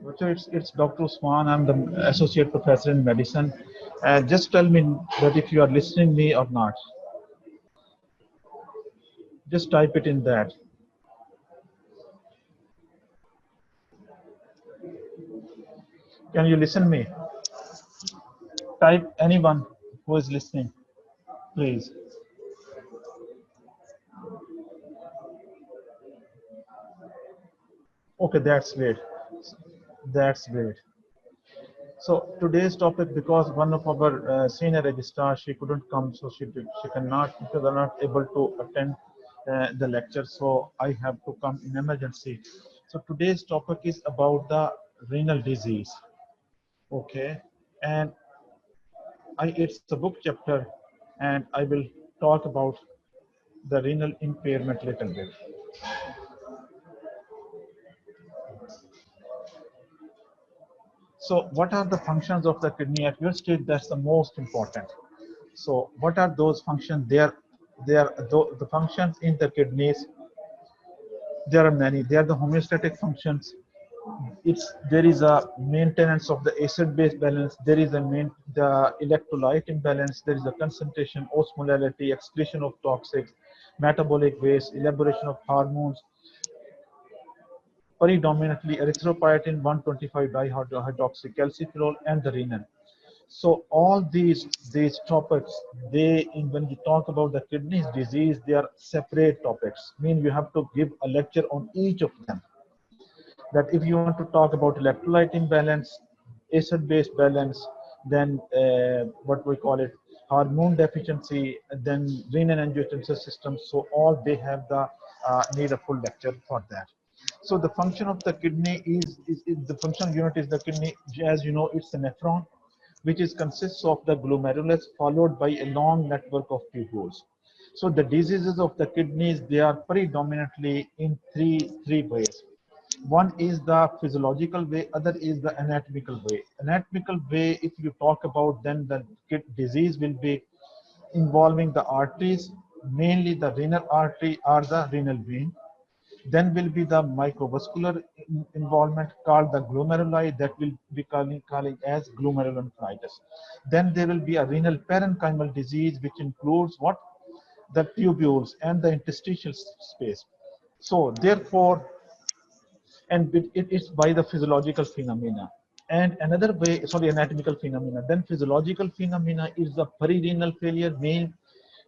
So it's Dr. Usman. I'm the associate professor in medicine. Just tell me that if you are listening me or not. Just type it in that. Can you listen me? Type anyone who is listening, please. Okay, that's great. That's great. So today's topic, because one of our senior registrars, she couldn't come, so she cannot, because are not able to attend the lecture. So I have to come in emergency. So today's topic is about the renal disease. Okay, and it's a book chapter, and I will talk about the renal impairment little bit. So what are the functions of the kidney at your stage? That's the most important. So what are those functions? The functions in the kidneys. There are many. They are the homeostatic functions. There is a maintenance of the acid-base balance. There is the electrolyte imbalance. There is a concentration, osmolality, excretion of toxics, metabolic waste, elaboration of hormones, predominantly erythropoietin 125 dihydroxycalciferol, and the renin. So all these topics, when you talk about the kidneys disease, they are separate topics. Mean you have to give a lecture on each of them. That if you want to talk about electrolyte imbalance, acid-base balance, then what we call it, hormone deficiency, then renin-angiotensin system. So all they have the need a full lecture for that. So the function of the kidney is the functional unit is the kidney. As you know, it's a nephron, which is consists of the glomerulus followed by a long network of tubules. So the diseases of the kidneys, they are predominantly in three ways. One is the physiological way, other is the anatomical way. Anatomical way, if you talk about, then the disease will be involving the arteries, mainly the renal artery or the renal vein. Then will be the microvascular involvement called the glomeruli, that will be calling as glomerulonephritis. Then there will be a renal parenchymal disease, which includes what? The tubules and the interstitial space. So therefore, and it's by the physiological phenomena. And another way, sorry, anatomical phenomena. Then physiological phenomena is the perirenal failure, mean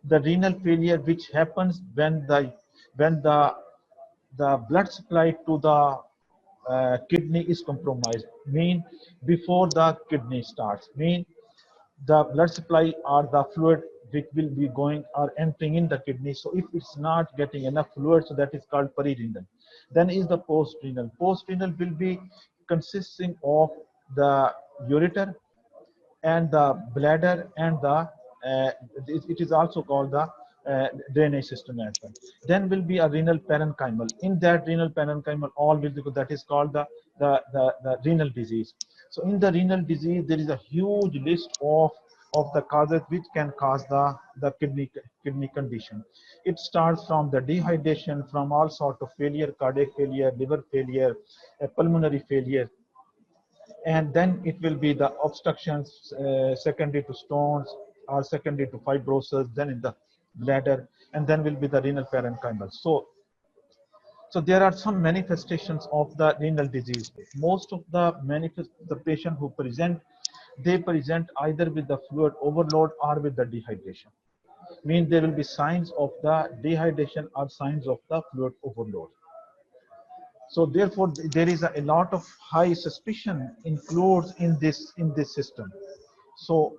the renal failure which happens when the blood supply to the kidney is compromised. Mean before the kidney starts. Mean the blood supply or the fluid which will be going or entering in the kidney. So if it's not getting enough fluid, so that is called perirenal. Then is the postrenal. Postrenal will be consisting of the ureter and the bladder and it is also called the drainage system as well. Then will be a renal parenchymal. In that renal parenchymal, all will be, that is called the renal disease. So in the renal disease, there is a huge list of the causes which can cause the kidney condition. It starts from the dehydration, from all sort of failure, cardiac failure, liver failure, pulmonary failure, and then it will be the obstructions secondary to stones or secondary to fibrosis, then in the bladder, and then will be the renal parenchymal. So there are some manifestations of the renal disease. Most of the patient who present, they present either with the fluid overload or with the dehydration. Means there will be signs of the dehydration or signs of the fluid overload. So therefore, there is a lot of high suspicion includes in this system. So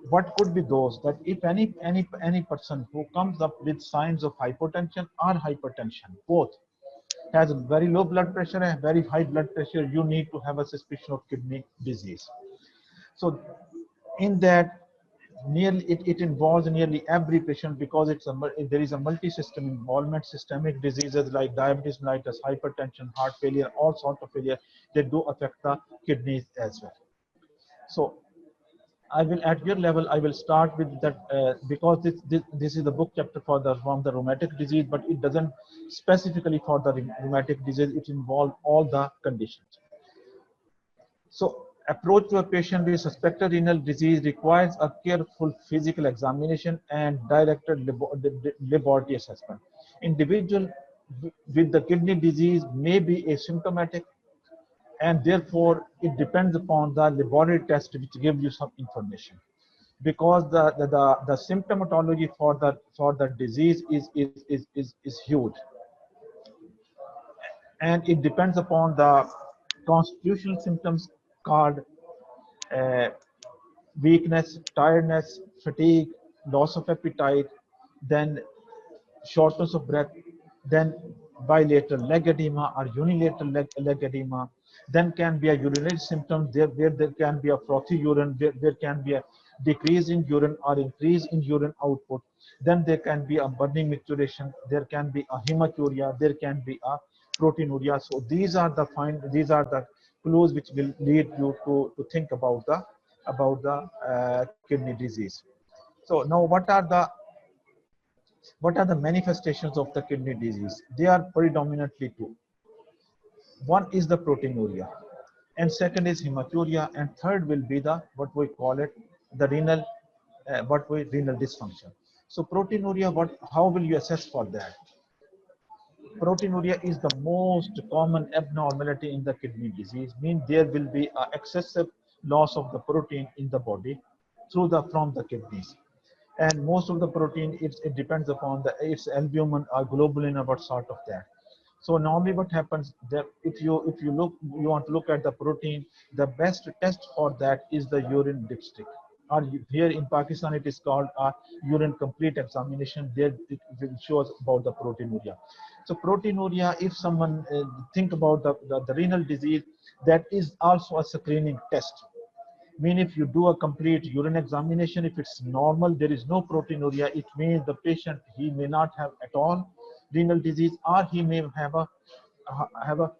what could be those? That if any person who comes up with signs of hypotension or hypertension, both, has very low blood pressure and very high blood pressure, you need to have a suspicion of kidney disease. So in that, it involves nearly every patient, because there is a multi-system involvement. Systemic diseases like diabetes mellitus, hypertension, heart failure, all sorts of failure, they do affect the kidneys as well. So I will, at your level, I will start with that, because this is the book chapter from the rheumatic disease, but it doesn't specifically for the rheumatic disease. It involves all the conditions. So approach to a patient with suspected renal disease requires a careful physical examination and directed laboratory assessment. Individual with the kidney disease may be asymptomatic, and therefore it depends upon the laboratory test which gives you some information, because the symptomatology for the disease is huge, and it depends upon the constitutional symptoms called uh, weakness, tiredness, fatigue, loss of appetite, then shortness of breath, then bilateral leg edema or unilateral leg edema. Then can be a urinary symptom there, where there can be a frothy urine, there can be a decrease in urine or increase in urine output. Then there can be a burning micturition, there can be a hematuria, there can be a proteinuria. So these are the clues which will lead you to think about the kidney disease. So now what are the manifestations of the kidney disease? They are predominantly two. One is the proteinuria, and second is hematuria, and third will be the what we call it the renal dysfunction. So proteinuria, how will you assess for that? Proteinuria is the most common abnormality in the kidney disease. Means there will be a excessive loss of the protein in the body from the kidneys, and most of the protein it depends upon its albumin or globulin or what sort of that. So normally what happens that if you want to look at the protein, the best test for that is the urine dipstick, or here in Pakistan it is called a urine complete examination. There it shows about the proteinuria. So proteinuria, if someone think about the renal disease, that is also a screening test. Mean if you do a complete urine examination, if it's normal, there is no proteinuria, it means the patient, he may not have at all renal disease, or he may have a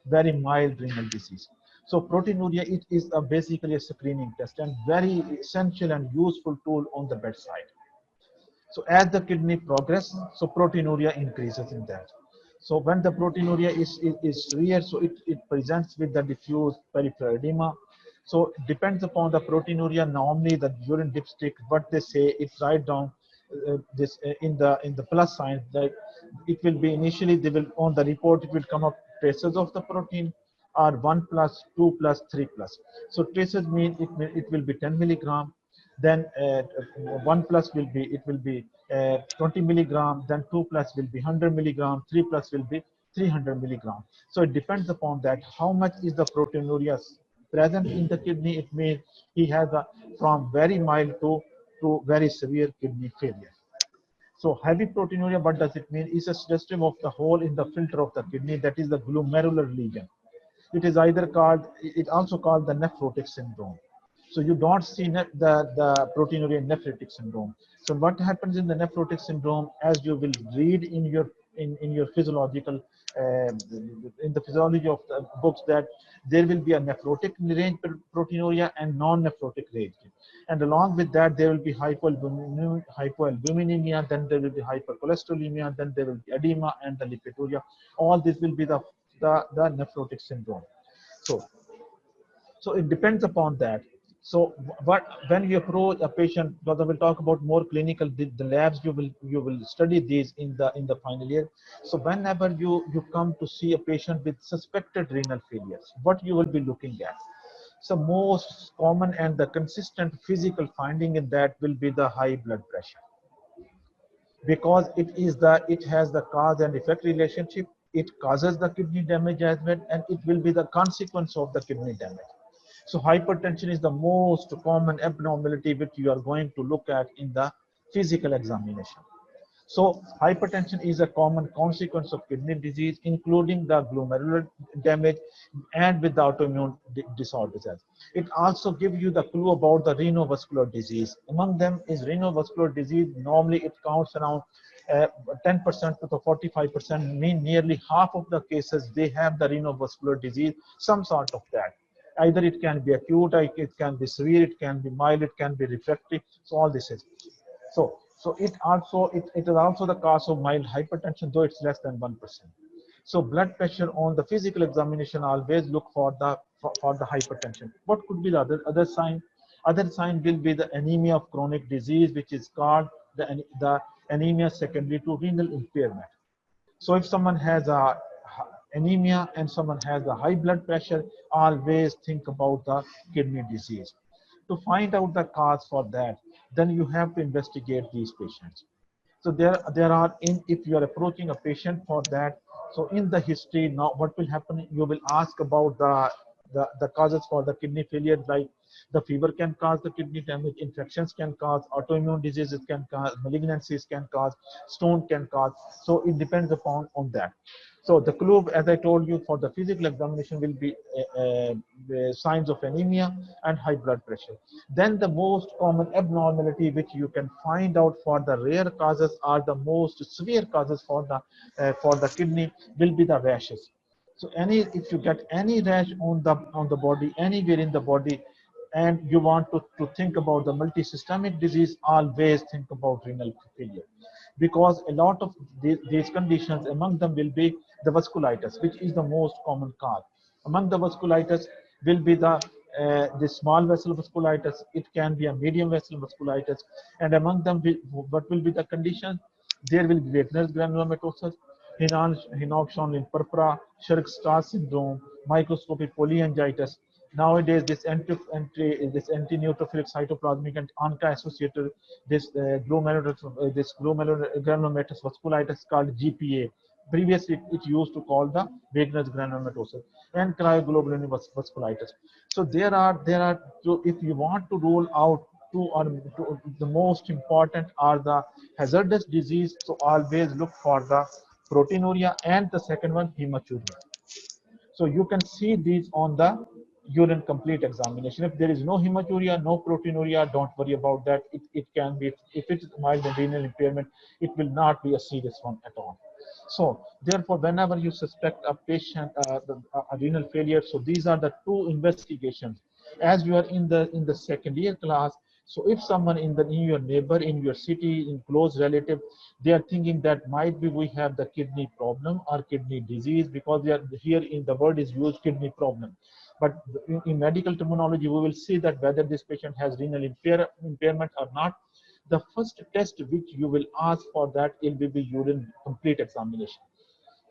very mild renal disease. So proteinuria, it is basically a screening test and very essential and useful tool on the bedside. So as the kidney progress, so proteinuria increases in that. So when the proteinuria is severe, so it presents with the diffuse peripheral edema. So it depends upon the proteinuria. Normally the urine dipstick, what they say, it write down this in the plus sign, that it will be initially, they will on the report it will come up traces of the protein are 1 plus 2 plus 3 plus. So traces mean it will be 10 milligram, then 1 plus will be 20 milligram, then 2 plus will be 100 milligram, 3 plus will be 300 milligram. So it depends upon that how much is the proteinuria present in the kidney. It means he has a from very mild to very severe kidney failure. So heavy proteinuria, what does it mean? It's a suggestive of the hole in the filter of the kidney, that is the glomerular lesion. It is either called, it also called the nephrotic syndrome. So you don't see the proteinuria in nephrotic syndrome. So what happens in the nephrotic syndrome, as you will read in your physiological in the physiology of the books, that there will be a nephrotic range proteinuria and non-nephrotic range, and along with that there will be hypoalbuminemia, then there will be hypercholesterolemia, then there will be edema and the lipiduria. All this will be the nephrotic syndrome. So so it depends upon that. So what when you approach a patient, because I will talk about more clinical, the labs you will study these in the final year. So whenever you come to see a patient with suspected renal failures, what you will be looking at. So most common and the consistent physical finding in that will be the high blood pressure, because it has the cause and effect relationship. It causes the kidney damage as well, and it will be the consequence of the kidney damage. So hypertension is the most common abnormality which you are going to look at in the physical examination. So hypertension is a common consequence of kidney disease, including the glomerular damage and with the autoimmune disorders. It also gives you the clue about the renovascular disease. Among them is renovascular disease. Normally it counts around 10% to 45%, mean nearly half of the cases they have the renovascular disease, some sort of that. Either it can be acute, it can be severe, it can be mild, it can be refractory. So all this is. So it is also the cause of mild hypertension, though it's less than 1%. So blood pressure on the physical examination, always look for the hypertension. What could be the other sign? Other sign will be the anemia of chronic disease, which is called the anemia secondary to renal impairment. So if someone has a anemia and someone has a high blood pressure, always think about the kidney disease. To find out the cause for that, then you have to investigate these patients. So there are if you are approaching a patient for that, so in the history now what will happen, you will ask about the causes for the kidney failure, like the fever can cause the kidney damage, infections can cause, autoimmune diseases can cause, malignancies can cause, stone can cause. So it depends upon on that. So the clue, as I told you, for the physical examination will be the signs of anemia and high blood pressure. Then the most common abnormality which you can find out for the rare causes are the most severe causes for the kidney will be the rashes. So if you get any rash on the body, anywhere in the body, and you want to think about the multisystemic disease, always think about renal failure, because a lot of these conditions, among them will be the vasculitis, which is the most common cause. Among the vasculitis will be the small vessel vasculitis. It can be a medium vessel vasculitis, and among them, what will be the condition? There will be Wegener's granulomatosis, Hinox-Schönlein purpura, Scherk-Strass syndrome, microscopic polyangiitis. Nowadays, this anti-neutrophilic cytoplasmic and ANCA-associated this glomerulonephritis vasculitis called GPA. Previously, it used to call the Wegener's granulomatosis and cryoglobulinemia vasculitis. So if you want to rule out the most important are the hazardous disease. So always look for the proteinuria and the second one hematuria. So you can see these on the urine complete examination. If there is no hematuria, no proteinuria, don't worry about that. It can be, if it is mild renal impairment, it will not be a serious one at all. So therefore, whenever you suspect a patient a renal failure, so these are the two investigations. As you are in the second year class, so if someone in your neighbor, in your city, in close relative, they are thinking that might be we have the kidney problem or kidney disease, because they are here in the word is used kidney problem. But in medical terminology, we will see that whether this patient has renal impairment or not. The first test which you will ask for that will be the urine complete examination.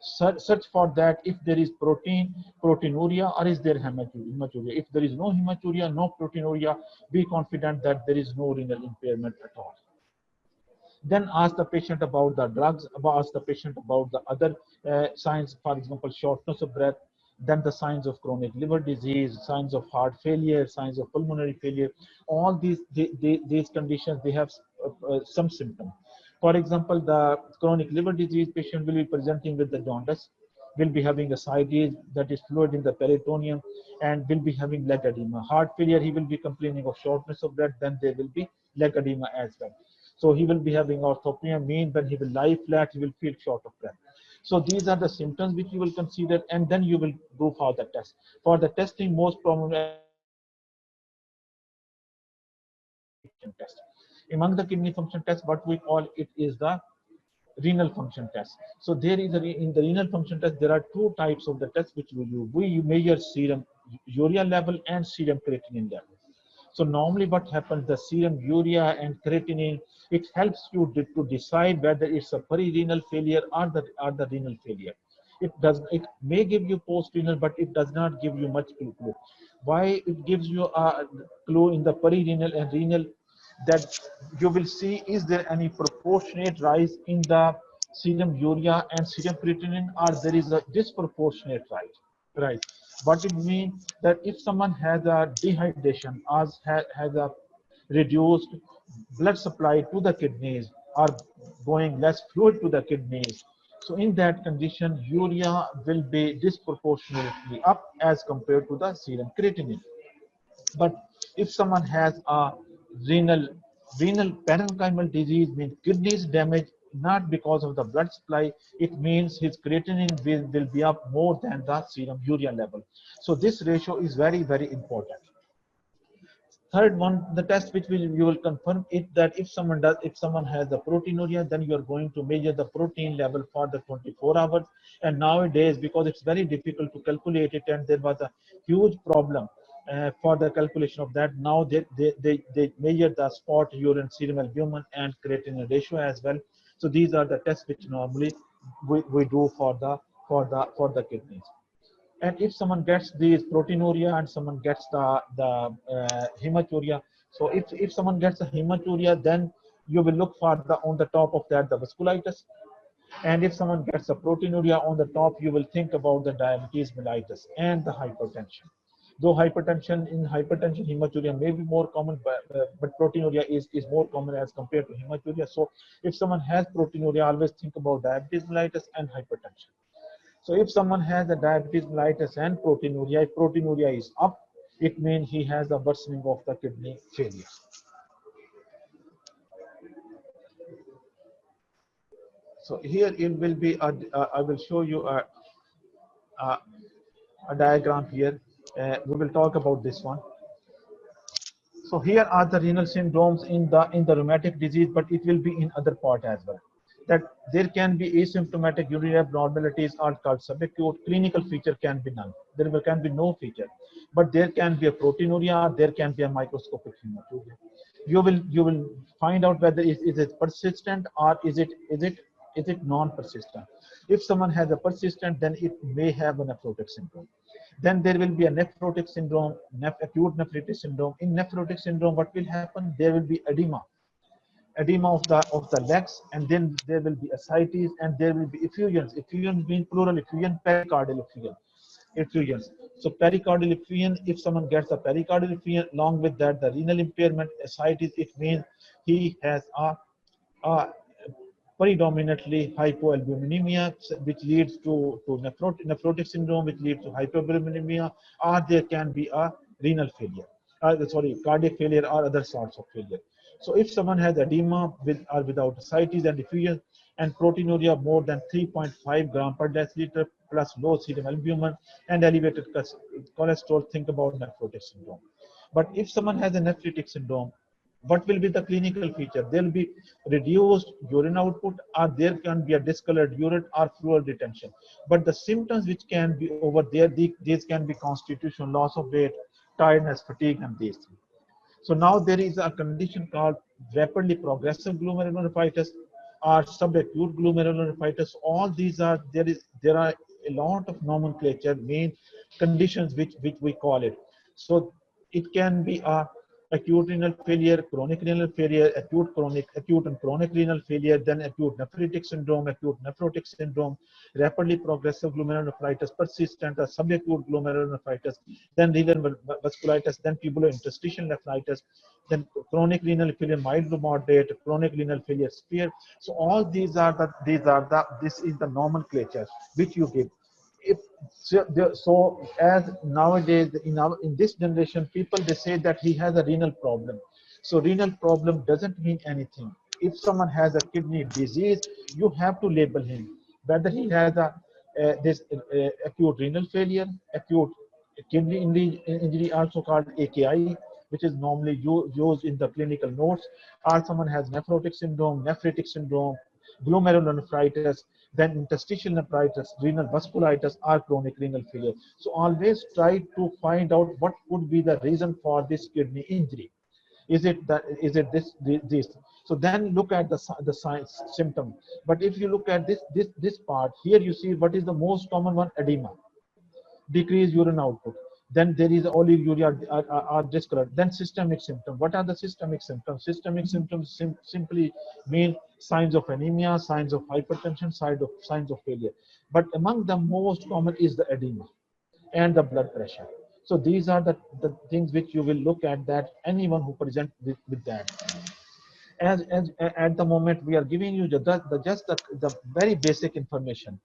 Search for that if there is proteinuria, or is there hematuria. If there is no hematuria, no proteinuria, be confident that there is no renal impairment at all. Then ask the patient about the drugs, ask the patient about the other signs, for example, shortness of breath, then the signs of chronic liver disease, signs of heart failure, signs of pulmonary failure. All these conditions, they have some symptoms. For example, the chronic liver disease patient will be presenting with the jaundice, will be having ascites, that is fluid in the peritoneum, and will be having leg edema. Heart failure, he will be complaining of shortness of breath, then there will be leg edema as well. So he will be having orthopnea, mean when he will lie flat, he will feel short of breath. So these are the symptoms which you will consider, and then you will go for the test. For the testing, most probably, as I told you, test. Among the kidney function tests, what we call it is the renal function test. So there is in the renal function test, there are two types of the tests which we do. We measure serum urea level and serum creatinine level. So normally what happens, the serum urea and creatinine, it helps you to decide whether it's a perirenal failure or the renal failure. It may give you post-renal, but it does not give you much clue. Why it gives you a clue in the perirenal and renal, that you will see is there any proportionate rise in the serum urea and serum creatinine, or there is a disproportionate rise. Right. What it means that if someone has a dehydration, or has a reduced blood supply to the kidneys, or going less fluid to the kidneys, so in that condition, urea will be disproportionately up as compared to the serum creatinine. But if someone has a renal renal parenchymal disease, means kidneys damage, not because of the blood supply, it means his creatinine will be up more than the serum urea level. So this ratio is very, very important. Third one, the test which you will confirm it that if someone has the proteinuria, then you are going to measure the protein level for the 24 hours. And nowadays, because it's very difficult to calculate it, and there was a huge problem for the calculation of that. Now they measure the spot urine, serum albumin, and creatinine ratio as well. So these are the tests which normally we do for the kidneys. And if someone gets these proteinuria and someone gets the hematuria, so if someone gets a hematuria, then you will look for the on the top of that the vasculitis. And if someone gets a proteinuria on the top, you will think about the diabetes mellitus and the hypertension. Though hypertension, hematuria may be more common, but proteinuria is more common as compared to hematuria. So if someone has proteinuria, always think about diabetes mellitus and hypertension. So if someone has a diabetes mellitus and proteinuria, if proteinuria is up, it means he has a worsening of the kidney failure. So here it will be, I will show you a, a diagram here. We will talk about this one. So here are the renal syndromes in the rheumatic disease, but it will be in other part as well. That there can be asymptomatic urinary abnormalities are called subacute. Clinical feature can be none. There can be no feature, but there can be a proteinuria. Or there can be a microscopic hematuria. You will find out whether is it persistent or is it non-persistent. If someone has a persistent, then it may have a nephrotic syndrome. Then there will be a nephrotic syndrome, acute nephritis syndrome. In nephrotic syndrome, what will happen? There will be edema of the legs, and then there will be ascites, and there will be effusions. Effusions mean plural effusion, pericardial effusions. So pericardial effusion, if someone gets a pericardial effusion, along with that the renal impairment, ascites, it means he has a predominantly hypoalbuminemia, which leads to nephrotic syndrome, which leads to hypoalbuminemia, or there can be a renal failure, sorry, cardiac failure or other sorts of failure. So if someone has edema with or without ascites and diffusion and proteinuria more than 3.5 gram per deciliter plus low serum albumin and elevated cholesterol, think about nephrotic syndrome. But if someone has a nephritic syndrome, what will be the clinical feature? There will be reduced urine output, or there can be a discolored urine or fluid retention. But the symptoms which can be over there, these can be constitution, loss of weight, tiredness, fatigue, and these things. So now there is a condition called rapidly progressive glomerulonephritis or subacute glomerulonephritis. All these are there are a lot of nomenclature, main conditions which we call it. So it can be a acute renal failure, chronic renal failure, acute and chronic renal failure, then acute nephritic syndrome, acute nephrotic syndrome, rapidly progressive glomerulonephritis, persistent or subacute glomerulonephritis, then renal vasculitis, then tubulointerstitial nephritis, then chronic renal failure, mild to moderate, chronic renal failure, severe. So all this is the nomenclature which you give. If so, as nowadays in this generation, people they say that he has a renal problem. So renal problem doesn't mean anything. If someone has a kidney disease, you have to label him whether he has a this acute renal failure, acute kidney injury, also called AKI, which is normally used in the clinical notes, or someone has nephrotic syndrome, nephritic syndrome, glomerulonephritis, then interstitial nephritis, renal vasculitis, or chronic renal failure. So always try to find out what could be the reason for this kidney injury. Is it this? So then look at the signs symptom. But if you look at this part here, you see what is the most common one: edema, decreased urine output. Then there is oliguria or discolor. Then systemic symptom. What are the systemic symptoms? Systemic symptoms simply mean signs of anemia, signs of hypertension, signs of failure. But among the most common is the edema and the blood pressure. So these are the things which you will look at, that anyone who present with that. As at the moment we are giving you the very basic information.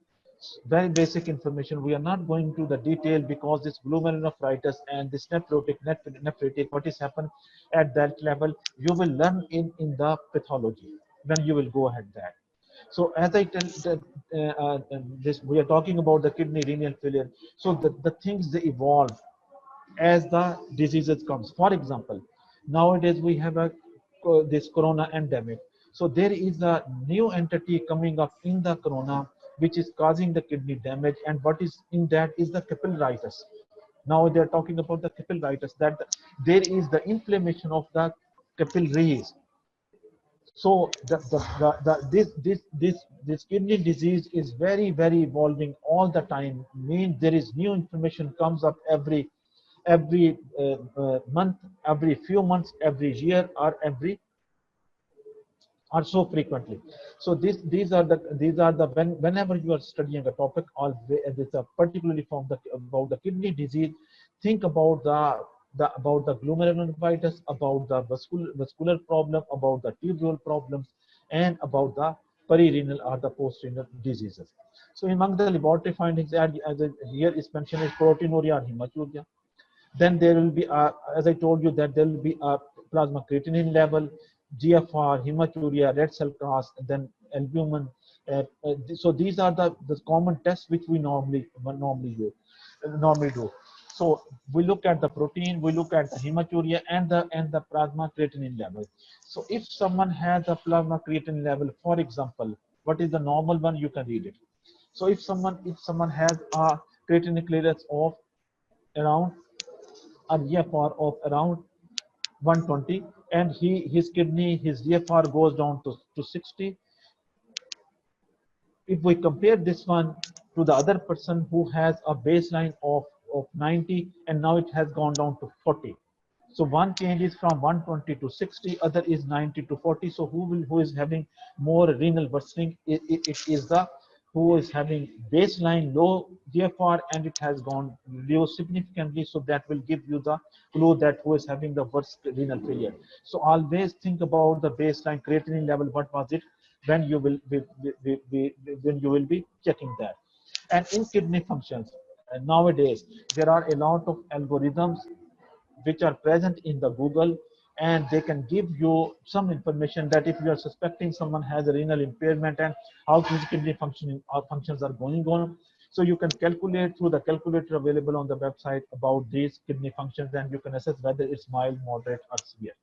Very basic information. We are not going to the detail, because this glomerulonephritis and this nephritic, what is happened at that level, you will learn in the pathology when you will go ahead that. So as I tell that this, we are talking about the kidney renal failure. So the things they evolve as the diseases comes. For example, Nowadays we have a this corona endemic. So there is a new entity coming up in the corona which is causing the kidney damage, and what is in that is the capillaritis. Now they are talking about the capillaritis, that there is the inflammation of the capillaries. So this kidney disease is very evolving all the time. Means there is new information comes up every month, every few months, every year, or every or so frequently. So these are the whenever you are studying a topic, always particularly from the about the kidney disease, think about the glomerulonephritis, about the vascular problem, about the tubular problems, and about the perirenal or the postrenal diseases. So among the laboratory findings, as here is mentioned, is proteinuria or hematuria. Then there will be, as I told you, that there will be a plasma creatinine level, GFR, hematuria, red cell counts, then albumin. So these are the common tests which we normally do. So we look at the protein, we look at the hematuria and the plasma creatinine level. So if someone has a plasma creatinine level, for example, what is the normal one? You can read it. So if someone has a creatinine clearance of around a GFR of around 120, and his kidney, his GFR goes down to 60. If we compare this one to the other person who has a baseline of 90 and now it has gone down to 40. So one changes from 120 to 60, other is 90 to 40. So who is having more renal worsening? It is the who is having baseline low GFR and it has gone low significantly. So that will give you the clue that who is having the worst renal failure. So always think about the baseline creatinine level. What was it when you will when you will be checking that? And in kidney functions, nowadays there are a lot of algorithms which are present in the Google, and they can give you some information that if you are suspecting someone has a renal impairment and how his kidney functions are going on. So you can calculate through the calculator available on the website about these kidney functions, and you can assess whether it's mild, moderate, or severe.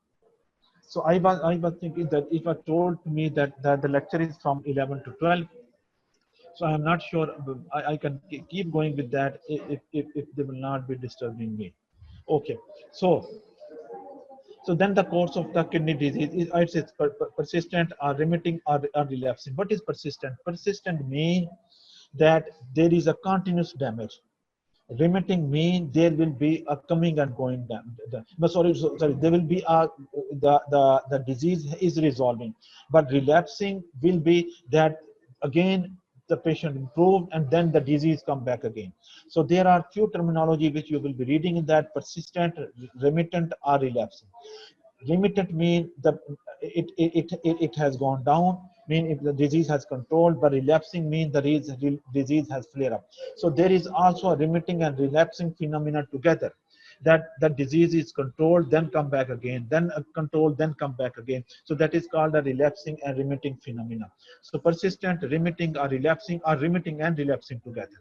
So I was thinking that if I told me that the lecture is from 11 to 12, so I'm not sure I can keep going with that if they will not be disturbing me. Okay, so then the course of the kidney disease is it's persistent or remitting or relapsing. What is persistent? Persistent means that there is a continuous damage. Remitting means there will be a coming and going down. No, sorry, there will be a the disease is resolving, but relapsing will be that again the patient improved and then the disease come back again. So there are few terminology which you will be reading in that: persistent, remittent, or relapsing. Remittent mean it has gone down, mean if the disease has controlled, but relapsing means the disease has flare up. So there is also a remitting and relapsing phenomena together, that the disease is controlled then come back again, then controlled then come back again. So that is called a relapsing and remitting phenomena. So persistent, remitting, or relapsing, or remitting and relapsing together.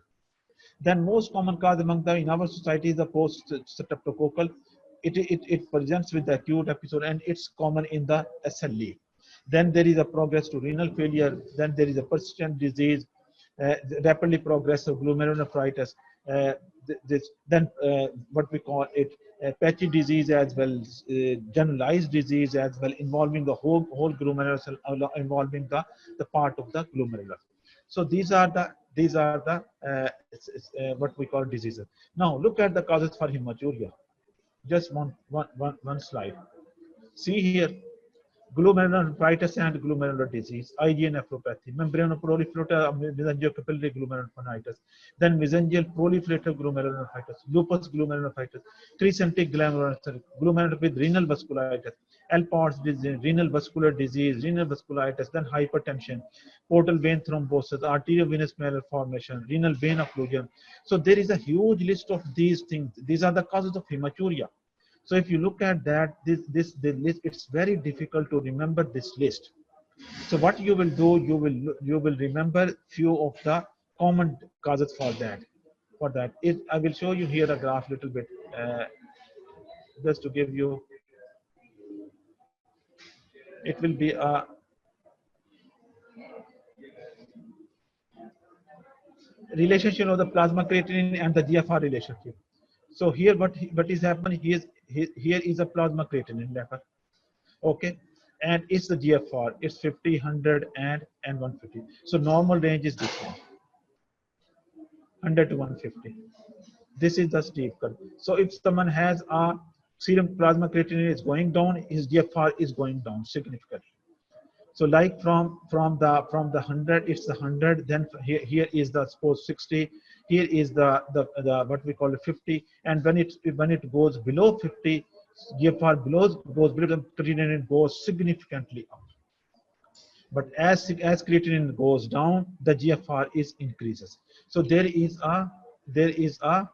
Then most common cause among the in our society is the post-streptococcal. It presents with the acute episode and it's common in the SLE. Then there is a progress to renal failure. Then there is a persistent disease, rapidly progressive glomerulonephritis. Then what we call it patchy disease as well, generalized disease as well, involving the whole glomerular cell, involving the part of the glomerular. So these are the what we call diseases. Now look at the causes for hematuria. Just one slide. See here, glomerulonephritis and glomerular disease, IgA nephropathy, membranoproliferative mesangiocapillary glomerulonephritis, then mesangial proliferative glomerulonephritis, lupus glomerulonephritis, crescentic glomerulonephritis with renal vasculitis, Alport's disease, renal vascular disease, renal vasculitis, then hypertension, portal vein thrombosis, arteriovenous malformation, renal vein occlusion. So there is a huge list of these things. These are the causes of hematuria. So if you look at that, the list, it's very difficult to remember this list. So what you will do, you will remember few of the common causes for that. I will show you here a graph little bit, just to give you. It will be a relationship of the plasma creatinine and the GFR relationship. So here, what is happening? Here is a plasma creatinine level. Okay, and it's the GFR. It's 50, 100, and 150. So normal range is this one, 100 to 150. This is the steep curve. So if someone has a serum plasma creatinine is going down, his GFR is going down significantly. So like from the 100, it's the 100. Then here is the suppose 60. Here is the what we call it 50. And when it goes below 50, GFR goes below the creatinine goes significantly up. But as creatinine goes down, the GFR is increases. So there is a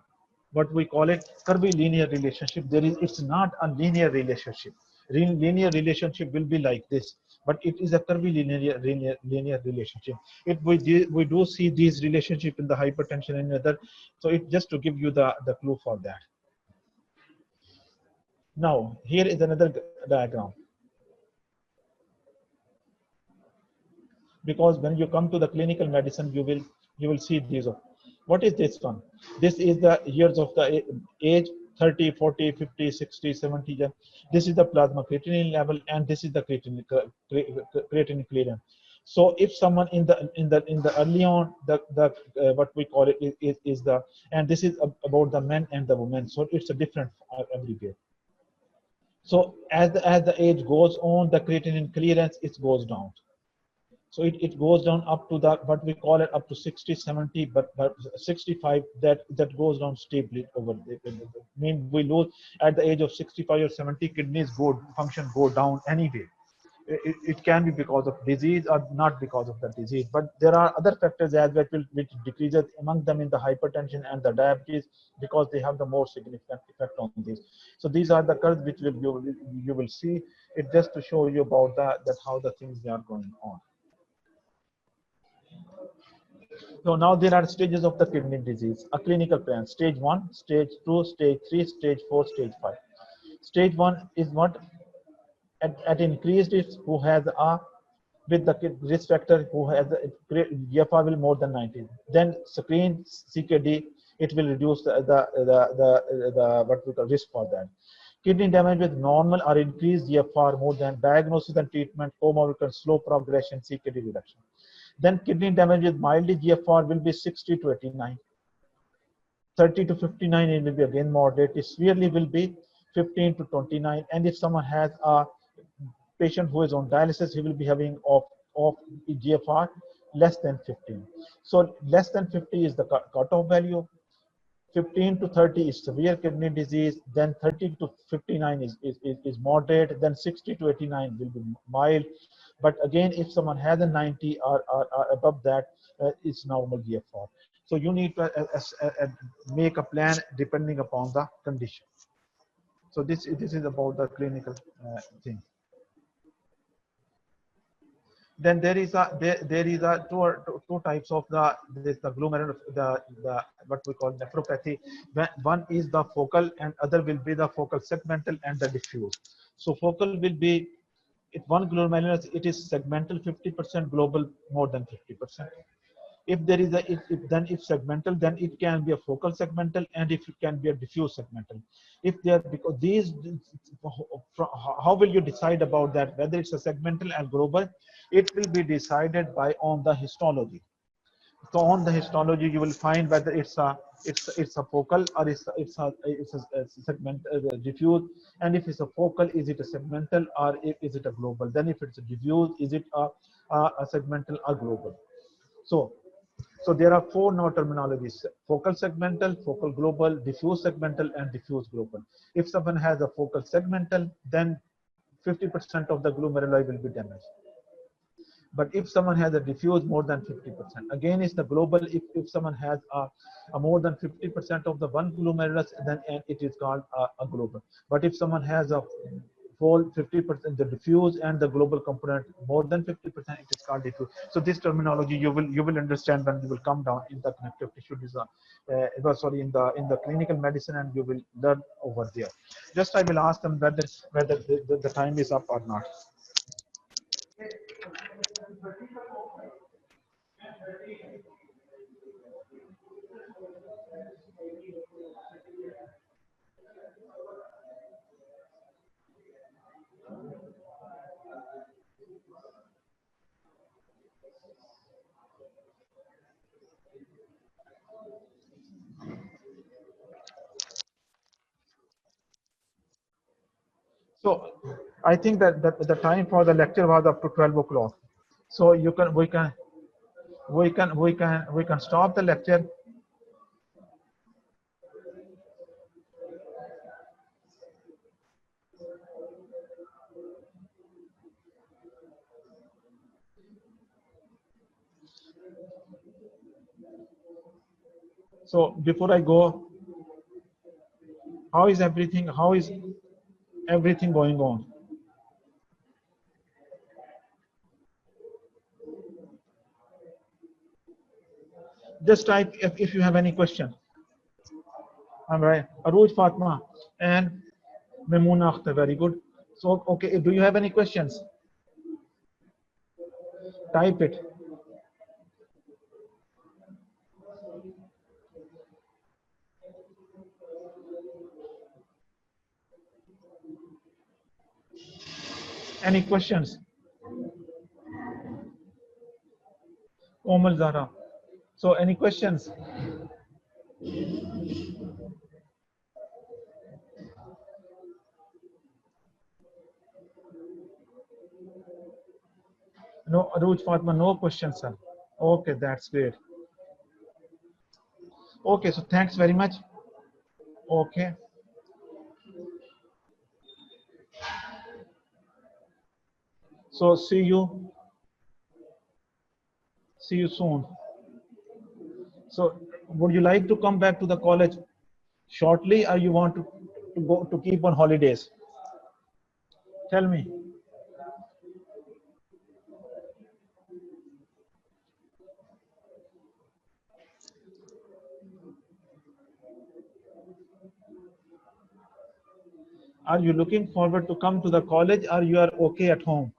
what we call it curvilinear relationship. It's not a linear relationship. Linear relationship will be like this, but it is a curvilinear relationship. We do see these relationship in the hypertension and other. So it just to give you the clue for that. Now here is another diagram. Because when you come to the clinical medicine, you will see these. What is this one? This is the years of the age, 30, 40, 50, 60, 70. This is the plasma creatinine level, and this is the creatinine clearance. So if someone in the early on, the what we call it is the, and this is about the men and the women. So it's a different everywhere. So as the age goes on, the creatinine clearance it goes down. So it goes down up to the what we call it up to 60, 70, but 65 that goes down steeply over the mean we lose at the age of 65 or 70, kidneys go down anyway. It can be because of disease or not because of the disease, but there are other factors as well which decreases, among them in the hypertension and the diabetes, because they have the more significant effect on this. So these are the curves which you will see it, just to show you about that how the things are going on. So now there are stages of the kidney disease, a clinical plan: stage 1, stage 2, stage 3, stage 4, stage 5. Stage 1 is what at increased risk, who has a with the risk factor, who has the GFR will more than 90. Then screen CKD, it will reduce the what we call risk for that. Kidney damage with normal or increased GFR more than diagnosis and treatment, comorbid slow progression, CKD reduction. Then kidney damage with mildly GFR will be 60 to 89. 30 to 59 it will be again moderate. It severely will be 15 to 29. And if someone has a patient who is on dialysis, he will be having of GFR less than 15. So less than 50 is the cutoff value. 15 to 30 is severe kidney disease, then 30 to 59 is moderate, then 60 to 89 will be mild. But again, if someone has a 90 or above that, it's normal GFR. So you need to make a plan depending upon the condition. So this is about the clinical thing. Then there is a two types of the glomerular, the what we call nephropathy. One is the focal and other will be the focal segmental and the diffuse. So focal will be, if one glomerular, it is segmental 50%, global more than 50%. If there is a if segmental, then it can be a focal segmental, and if it can be a diffuse segmental. If they are, because these, how will you decide about that whether it's a segmental and global? It will be decided by on the histology. So on the histology, you will find whether it's a focal or it's a segment diffuse. And if it's a focal, is it a segmental or is it a global? Then if it's a diffuse, is it a segmental or global? So there are four now terminologies: focal segmental, focal global, diffuse segmental, and diffuse global. If someone has a focal segmental, then 50% of the glomeruli will be damaged. But if someone has a diffuse, more than 50%. Again, it's the global. If someone has a more than 50% of the one glomerulus, then it is called a global. But if someone has a whole 50%, the diffuse and the global component more than 50%, it is called diffuse. So this terminology you will understand when you will come down in the connective tissue design. In the clinical medicine, and you will learn over there. Just I will ask them whether the time is up or not. So I think that the time for the lecture was up to 12 o'clock. So you can we can stop the lecture. So before I go, how is everything? How is everything going on? Just type if you have any question. All right, Aruj Fatma and Memuna Akhtar, very good. So okay, do you have any questions? Type it. Any questions? Omal Zara. So any questions? No, Aruj Fatma, no questions, sir. Okay, that's great. Okay, so thanks very much. Okay, so see you soon. So would you like to come back to the college shortly, or you want to go to keep on holidays? Tell me. Are you looking forward to come to the college, or you are okay at home?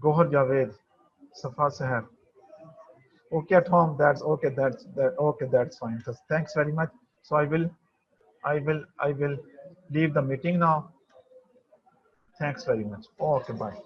Gohar Javed, Safa Seher. Okay at home. That's okay. That okay. That's fine. So thanks very much. So I will leave the meeting now. Thanks very much. Okay, bye.